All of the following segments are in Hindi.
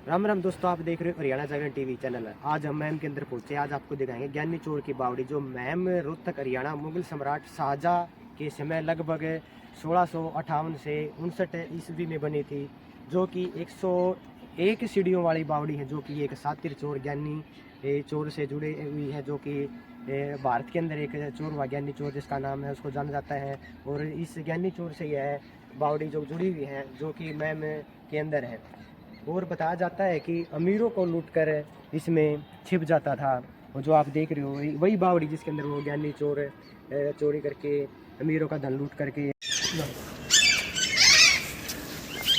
राम राम दोस्तों, आप देख रहे हो हरियाणा जागरण टीवी चैनल। आज हम महम के अंदर पहुंचे। आज आपको दिखाएंगे ज्ञानी चोर की बावड़ी, जो महम रोहतक हरियाणा मुगल सम्राट शाहजहां के समय लगभग 1658 से 59 ईस्वी में बनी थी। जो कि 101 सीढ़ियों वाली बावड़ी है, जो कि एक सातिर चोर ज्ञानी चोर से जुड़ी हुई है। जो कि भारत के अंदर एक चोर हुआ ज्ञानी चोर, जिसका नाम है, उसको जाना जाता है। और इस ज्ञानी चोर से यह बावड़ी जो जुड़ी हुई है, जो कि महम के अंदर है। और बताया जाता है कि अमीरों को लूटकर इसमें छिप जाता था। और जो आप देख रहे हो वही बावड़ी, जिसके अंदर वो ज्ञानी चोर चोरी करके अमीरों का धन लूट करके।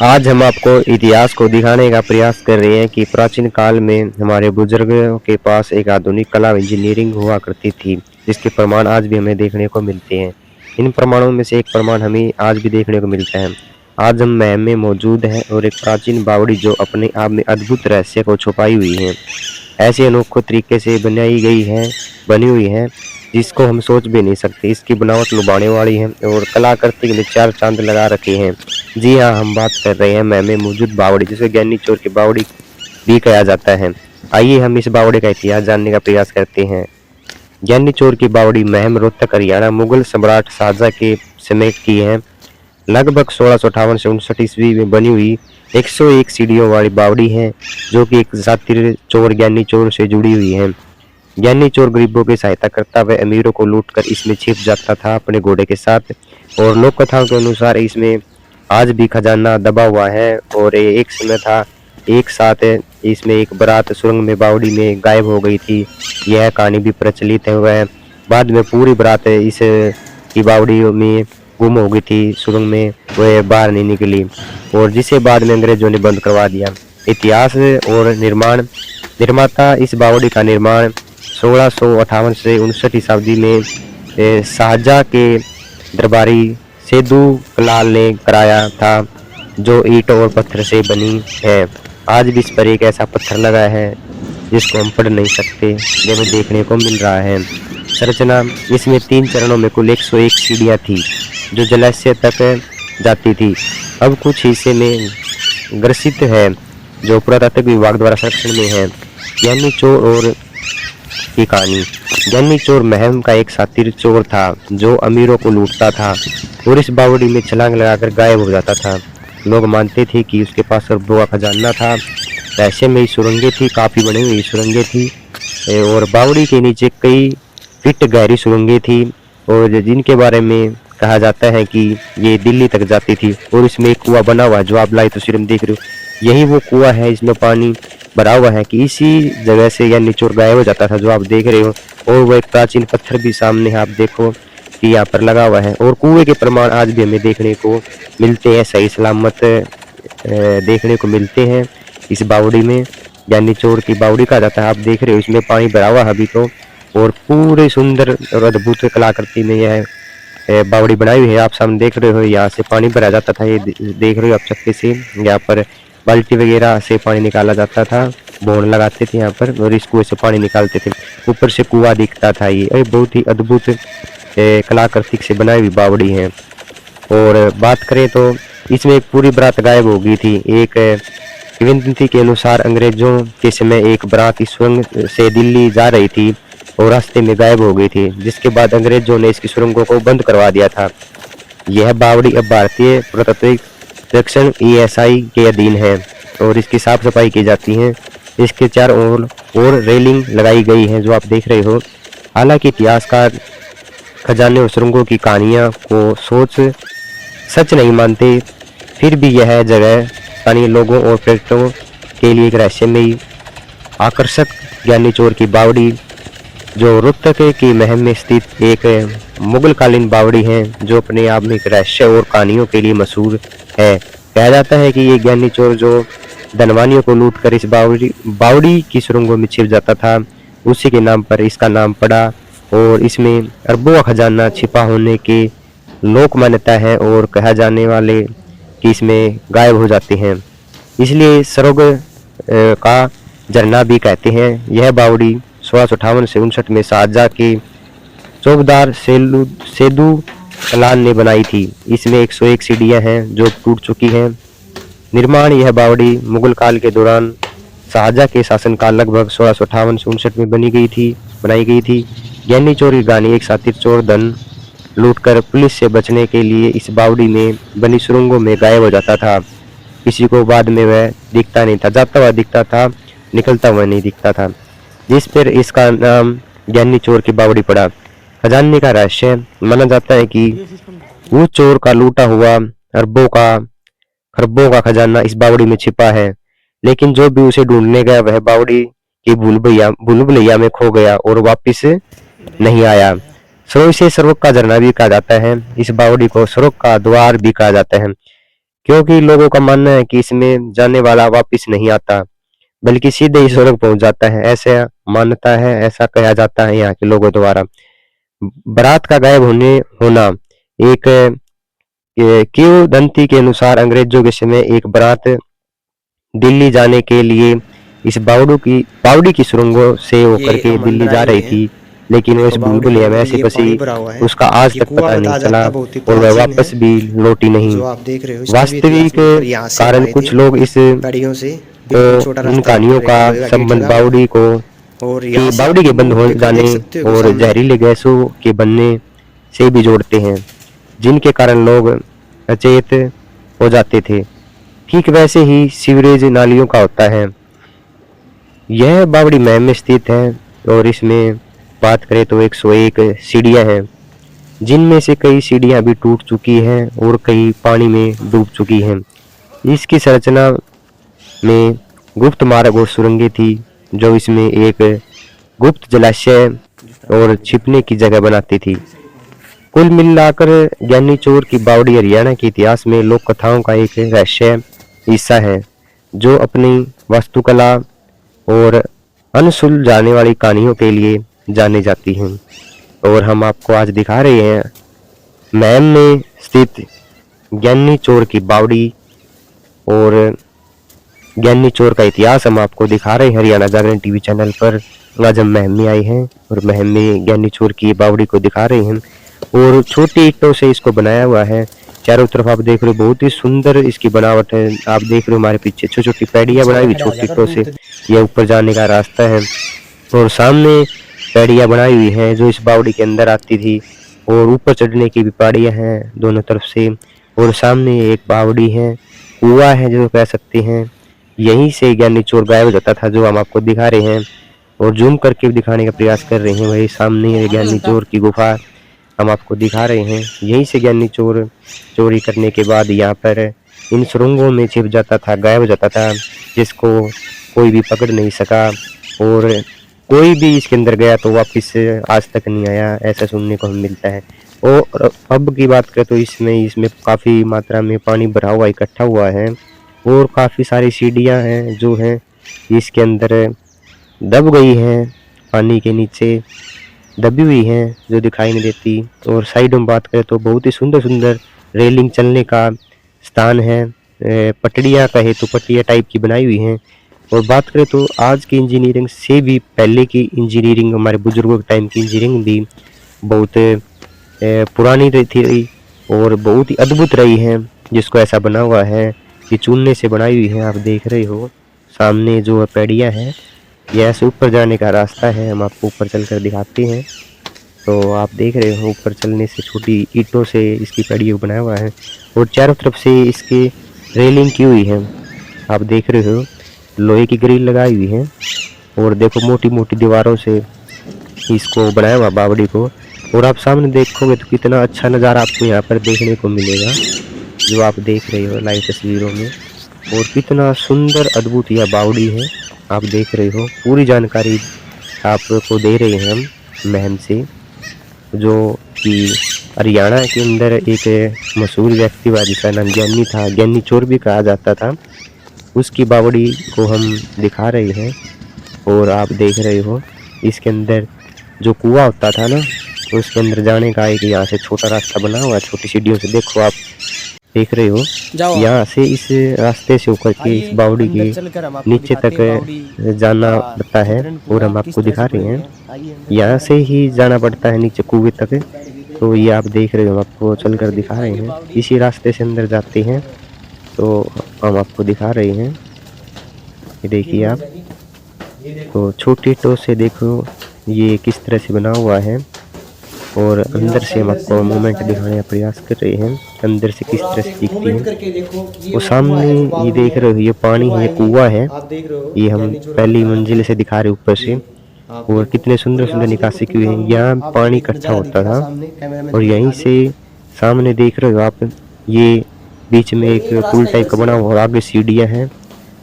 आज हम आपको इतिहास को दिखाने का प्रयास कर रहे हैं कि प्राचीन काल में हमारे बुजुर्गों के पास एक आधुनिक कला इंजीनियरिंग हुआ करती थी, जिसके प्रमाण आज भी हमें देखने को मिलते हैं। इन प्रमाणों में से एक प्रमाण हमें आज भी देखने को मिलता है। आज हम महम में मौजूद हैं और एक प्राचीन बावड़ी जो अपने आप में अद्भुत रहस्य को छुपाई हुई है, ऐसे अनोखे तरीके से बनी हुई है जिसको हम सोच भी नहीं सकते। इसकी बनावट लुभाने वाली है और कलाकृति में चार चांद लगा रखे हैं। जी हाँ, हम बात कर रहे हैं महम में मौजूद बावड़ी, जिसे ज्ञानी चोर की बावड़ी भी कहा जाता है। आइए हम इस बावड़ी का इतिहास जानने का प्रयास करते हैं। ज्ञानी चोर की बावड़ी महम रोहतक हरियाणा मुगल सम्राट शाहजहां के समय की है। लगभग 1658 से 59 ईस्वी में बनी हुई 101 सीढ़ियों वाली बावड़ी है, जो कि एक सातिर चोर ज्ञानी चोर से जुड़ी हुई है। ज्ञानी चोर गरीबों की सहायता करता व अमीरों को लूटकर इसमें छिप जाता था अपने घोड़े के साथ। और लोक कथाओं के अनुसार इसमें आज भी खजाना दबा हुआ है। और एक समय था, एक साथ इसमें एक बारात सुरंग में बावड़ी में गायब हो गई थी। यह कहानी भी प्रचलित है। वह बाद में पूरी बारात इस की बावड़ी में गुम हो गई थी सुरंग में, वह बाहर नहीं निकली, और जिसे बाद में अंग्रेजों ने बंद करवा दिया। इतिहास और निर्माता इस बावड़ी का निर्माण 1658 से 59 ईस्वी में शाहजहां के दरबारी सेदू कलाल ने कराया था, जो ईंट और पत्थर से बनी है। आज भी इस पर एक ऐसा पत्थर लगा है जिसको हम पढ़ नहीं सकते, जो हमें देखने को मिल रहा है। संरचना इसमें 3 चरणों में कुल 101 सीढ़ियाँ थी, जो जलाशय तक जाती थी। अब कुछ हिस्से में ग्रसित है, जो पुरातत्व विभाग द्वारा संरक्षण में है। ज्ञानी चोर और की कहानी। ज्ञानी चोर महम का एक सातिर चोर था, जो अमीरों को लूटता था और इस बावड़ी में छलांग लगाकर गायब हो जाता था। लोग मानते थे कि उसके पास अरबों का खजाना था। रहस्यमयी सुरंगें थी, काफी बनी हुई सुरंगें थी, और बावड़ी के नीचे कई फीट गहरी सुरंगें थी, और जिनके बारे में कहा जाता है कि ये दिल्ली तक जाती थी। और इसमें एक कुआं बना हुआ है, जो आप लाइव तस्वीर में देख रहे हो, यही वो कुआं है। इसमें पानी भरा हुआ है कि इसी जगह से ज्ञानी चोर गायब हो जाता था, जो आप देख रहे हो। और वो एक प्राचीन पत्थर भी सामने आप देखो कि यहाँ पर लगा हुआ है। और कुएं के प्रमाण आज भी हमें देखने को मिलते हैं, सही सलामत देखने को मिलते हैं इस बावड़ी में। ज्ञानी चोर की बावड़ी कहा जाता है। आप देख रहे हो इसमें पानी भरा हुआ है अभी तो, और पूरे सुंदर और अद्भुत कलाकृति में यह बावड़ी बनाई हुई है। आप सामने देख रहे हो, यहाँ से पानी भरा जाता था, ये देख रहे हो आप छक्के से। यहाँ पर बाल्टी वगैरह से पानी निकाला जाता था, बोन लगाते थे यहाँ पर, और इस कुएं से पानी निकालते थे। ऊपर से कुआं दिखता था। ये बहुत ही अद्भुत कलाकृति से बनाई हुई बावड़ी है। और बात करें तो इसमें एक पूरी बारात गायब हो गई थी। एक किंवदंती के अनुसार अंग्रेजों के समय एक बारात इस सुरंग से दिल्ली जा रही थी और रास्ते में गायब हो गई थी, जिसके बाद अंग्रेजों ने इसकी सुरंगों को बंद करवा दिया था। यह बावड़ी अब भारतीय पुरातत्व सर्वेक्षण ESI के अधीन है और इसकी साफ सफाई की जाती है। इसके चारों ओर और रेलिंग लगाई गई है, जो आप देख रहे हो। हालांकि इतिहासकार खजाने और सुरंगों की कहानियां को सच नहीं मानते, फिर भी यह जगह स्थानीय लोगों और पर्यटकों के लिए एक रहस्यमयी आकर्षक ज्ञानी चोर की बावड़ी, जो रोहतक की महम में स्थित एक मुगल कालीन बावड़ी है, जो अपने आप में एक रहस्य और कहानियों के लिए मशहूर है। कहा जाता है कि ये ज्ञानी चोर जो धनवानियों को लूटकर इस बावड़ी की सुरंगों में छिप जाता था, उसी के नाम पर इसका नाम पड़ा। और इसमें अरबों का खजाना छिपा होने की लोक मान्यता है, और कहा जाने वाले कि इसमें गायब हो जाते हैं, इसलिए सरोग का झरना भी कहते हैं। यह बावड़ी 1658 से 59 में शाहजहां के चौकीदार सेदू कलाल ने बनाई थी। इसमें 101 सीढ़ियां हैं, जो टूट चुकी हैं। निर्माण यह बावड़ी मुगल काल के दौरान शाहजहां के शासनकाल लगभग 1658 से 59 में बनाई गई थी। ज्ञानी चोर की कहानी एक शातिर चोर धन लूटकर पुलिस से बचने के लिए इस बावड़ी में बनी सुरंगों में गायब हो जाता था। किसी को बाद में वह दिखता नहीं था, जाता हुआ दिखता था, निकलता हुआ नहीं दिखता था, जिस पर इसका नाम ज्ञानी चोर की बावड़ी पड़ा। खजाने का रहस्य माना जाता है कि उस चोर का लूटा हुआ खरबों का खजाना इस बावड़ी में छिपा है, लेकिन जो भी उसे ढूंढने गया वह बावड़ी की भूल भुलैया में खो गया और वापिस नहीं आया। सो इसे स्वर्ग का झरना भी कहा जाता है। इस बावड़ी को स्वर्ग का द्वार भी कहा जाता है, क्योंकि लोगों का मानना है कि इसमें जाने वाला वापिस नहीं आता, बल्कि सीधे ही स्वर्ग पहुंच जाता है। ऐसा मान्यता है, ऐसा कहा जाता है यहाँ के लोगों द्वारा। बारात का गायब होना एक किंवदंती के अनुसार अंग्रेजों के समय एक बारात दिल्ली जाने के लिए इस बावड़ी की सुरंगों से होकर के दिल्ली जा रही थी, लेकिन वो इस भूल-भुलैया में ऐसी फंसी, उसका आज तक पता नहीं चला और वह वापस भी लौटी नहीं। वास्तविक कारण कुछ लोग इन कहानियों का संबंध बावड़ी के बंद हो जाने और जहरीले गैसों के बनने से भी जोड़ते हैं, जिनके कारण लोग अचेत हो जाते थे। ठीक वैसे ही सीवरेज नालियों का होता है। यह बावड़ी महम में स्थित है और इसमें बात करें तो 101 सीढ़ियां हैं, जिनमें से कई सीढ़ियां अभी टूट चुकी हैं और कई पानी में डूब चुकी हैं। इसकी संरचना में गुप्त मार्ग और सुरंगें थी, जो इसमें एक गुप्त जलाशय और छिपने की जगह बनाती थी। कुल मिलाकर ज्ञानी चोर की बावड़ी हरियाणा के इतिहास में लोक कथाओं का एक रहस्य हिस्सा है, जो अपनी वास्तुकला और अनसुलझाने वाली कहानियों के लिए जाने जाती हैं। और हम आपको आज दिखा रहे हैं महम में स्थित ज्ञानी चोर की बावड़ी और ज्ञानी चोर का इतिहास हम आपको दिखा रहे हैं हरियाणा जागरण टीवी चैनल पर। आज हम महम में आए हैं और महम में ज्ञानी चोर की बावड़ी को दिखा रहे हैं और छोटी ईंटों से इसको बनाया हुआ है। चारों तरफ आप देख रहे हो बहुत ही सुंदर इसकी बनावट है। आप देख रहे हो हमारे पीछे छोटी छोटी पैड़ियां बनाई हुई छोटी ईंटों से, यह ऊपर जाने का रास्ता है और सामने पैड़ियां बनाई हुई हैं जो इस बावड़ी के अंदर आती थी और ऊपर चढ़ने की भी पैड़ियां हैं दोनों तरफ से। और सामने एक बावड़ी है, कुआं है जो कह सकते हैं। यहीं से ज्ञानी चोर गायब हो जाता था, जो हम आपको दिखा रहे हैं और जूम करके भी दिखाने का प्रयास कर रहे हैं। वही सामने ज्ञानी चोर की गुफा हम आपको दिखा रहे हैं। यहीं से ज्ञानी चोर चोरी करने के बाद यहाँ पर इन सुरंगों में छिप जाता था, गायब हो जाता था, जिसको कोई भी पकड़ नहीं सका और कोई भी इसके अंदर गया तो वापस आज तक नहीं आया, ऐसा सुनने को हमें मिलता है। और अब की बात करें तो इसमें काफ़ी मात्रा में पानी भरा हुआ इकट्ठा हुआ है और काफ़ी सारी सीढ़ियाँ हैं जो हैं इसके अंदर दब गई हैं, पानी के नीचे दबी हुई हैं जो दिखाई नहीं देती। और साइड में बात करें तो बहुत ही सुंदर सुंदर रेलिंग चलने का स्थान है। पटड़ियाँ कहे तो पट्टियाँ टाइप की बनाई हुई हैं। और बात करें तो आज की इंजीनियरिंग से भी पहले की इंजीनियरिंग, हमारे बुजुर्गों के टाइम की इंजीनियरिंग भी बहुत पुरानी थी और बहुत ही अद्भुत रही है, जिसको ऐसा बना हुआ है कि चूने से बनाई हुई है। आप देख रहे हो सामने जो पैड़ियाँ हैं, यह ऐसे ऊपर जाने का रास्ता है। हम आपको ऊपर चलकर दिखाते हैं। तो आप देख रहे हो ऊपर चलने से छोटी ईंटों से इसकी पैड़ियों बनाया हुआ है और चारों तरफ से इसकी रेलिंग की हुई है। आप देख रहे हो लोहे की ग्रिल लगाई हुई है और देखो मोटी मोटी दीवारों से इसको बनाया हुआ बावड़ी को। और आप सामने देखोगे तो कितना अच्छा नज़ारा आपको यहाँ पर देखने को मिलेगा, जो आप देख रहे हो लाइव तस्वीरों में। और कितना सुंदर अद्भुत यह बावड़ी है, आप देख रहे हो। पूरी जानकारी आपको दे रहे हैं हम महम से, जो कि हरियाणा के अंदर एक मशहूर व्यक्ति हुआ जिसका नाम ज्ञानी था, ज्ञानी चोर भी कहा जाता था, उसकी बावड़ी को हम दिखा रहे हैं। और आप देख रहे हो इसके अंदर जो कुआं होता था ना, उसके अंदर जाने का एक यहाँ से छोटा रास्ता बना हुआ है, छोटी सीढ़ियों से। देखो आप देख रहे हो यहाँ से इस रास्ते से होकर के इस बावड़ी के नीचे तक जाना पड़ता है और हम आपको दिखा रहे हैं यहाँ से ही जाना पड़ता है नीचे कुएं तक। तो ये आप देख रहे हो, हम आपको चलकर दिखा रहे हैं। इसी रास्ते से अंदर जाते हैं तो हम आपको दिखा रहे हैं। ये देखिए आप, तो छोटी ईंटों से देखो ये किस तरह से बना हुआ है, और अंदर से हम आपको मूवमेंट दिखाने का प्रयास कर रहे हैं, अंदर से किस तरह से दिखती है। वो सामने ये देख रहे हो, ये पानी है, ये कुआं है, ये हम पहली मंजिल से दिखा रहे ऊपर से, और कितने सुंदर सुंदर निकासी की हुई है। यहाँ पानी इकट्ठा होता था, और यहीं से सामने देख रहे हो आप, ये बीच में एक पुल टाइप का बना हुआ, और आगे सीढ़ियाँ हैं,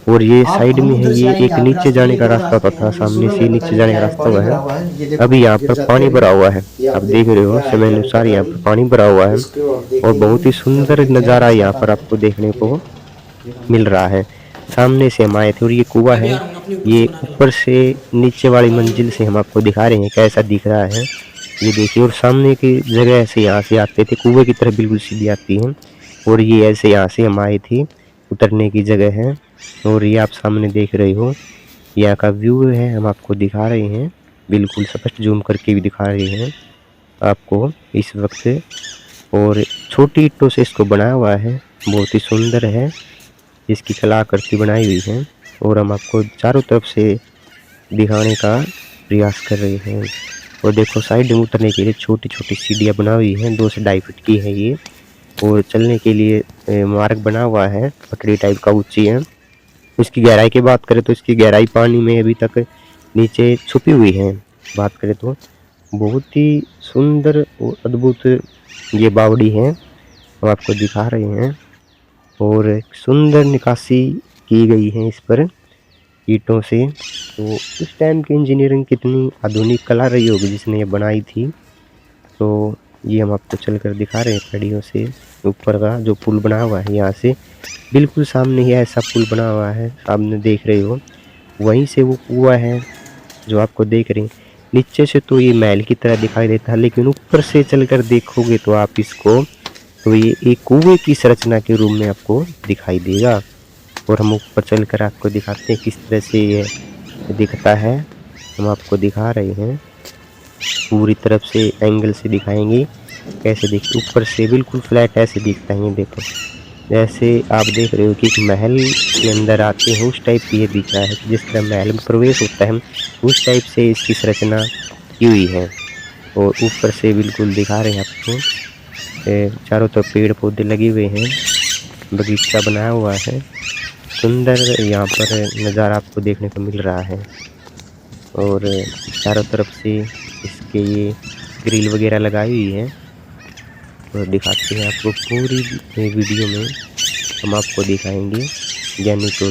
और ये साइड में है, ये एक नीचे जाने का रास्ता होता था, सामने से नीचे जाने का रास्ता हुआ है। अभी यहाँ पर पानी भरा हुआ है, आप देख रहे हो समय अनुसार यहाँ पर पानी भरा हुआ है, और बहुत ही सुंदर नज़ारा यहाँ पर आपको देखने को मिल रहा है। सामने से हम आए थे, और ये कुआं है, ये ऊपर से नीचे वाली मंजिल से हम आपको दिखा रहे हैं कैसा दिख रहा है। ये देखिए, और सामने की जगह से यहाँ से आते थे, कुएं की तरफ बिल्कुल सीधी आती है, और ये ऐसे यहाँ से हम आए थे, उतरने की जगह है। और ये आप सामने देख रहे हो, यहाँ का व्यू है, हम आपको दिखा रहे हैं, बिल्कुल स्पष्ट जूम करके भी दिखा रहे हैं आपको इस वक्त। और छोटी ईंटों से इसको बनाया हुआ है, बहुत ही सुंदर है, इसकी कलाकृति बनाई हुई है, और हम आपको चारों तरफ से दिखाने का प्रयास कर रहे हैं। और देखो साइड में उतरने के लिए छोटी छोटी सीढ़ियाँ बना हुई हैं, 2 से 2.5 फीट की है ये, और चलने के लिए मार्ग बना हुआ है, पटरी टाइप का ऊंची है। इसकी गहराई की बात करें तो इसकी गहराई पानी में अभी तक नीचे छुपी हुई है। बात करें तो बहुत ही सुंदर और अद्भुत ये बावड़ी है, हम आपको दिखा रहे हैं, और एक सुंदर निकासी की गई है इस पर ईंटों से। तो उस टाइम की इंजीनियरिंग कितनी आधुनिक कला रही होगी जिसने ये बनाई थी। तो ये हम आपको चलकर दिखा रहे हैं कड़ियों से, ऊपर का जो पुल बना हुआ है, यहाँ से बिल्कुल सामने ही ऐसा पुल बना हुआ है, सामने देख रहे हो, वहीं से वो कुआं है जो आपको देख रहे हैं। नीचे से तो ये महल की तरह दिखाई देता है, लेकिन ऊपर से चलकर देखोगे तो आप इसको, तो ये एक कुएं की संरचना के रूप में आपको दिखाई देगा। और हम ऊपर चलकर आपको दिखाते हैं किस तरह से ये दिखता है, हम आपको दिखा रहे हैं, पूरी तरफ से एंगल से दिखाएंगे कैसे दिखते। ऊपर से बिल्कुल फ्लैट ऐसे दिखता है, ये देखो, जैसे आप देख रहे हो कि एक महल के अंदर आते हैं उस टाइप की ये दिख रहा है, जिस तरह महल में प्रवेश होता है उस टाइप से इसकी संरचना की हुई है। और ऊपर से बिल्कुल दिखा रहे हैं आपको, चारों तरफ पेड़ पौधे लगे हुए हैं, बगीचा बनाया हुआ है, सुंदर यहाँ पर नज़ारा आपको देखने को मिल रहा है। और चारों तरफ से इसके ये ग्रिल वगैरह लगाई हुई है, तो दिखाते हैं आपको पूरी वीडियो में, हम आपको दिखाएंगे ज्ञानी चोर।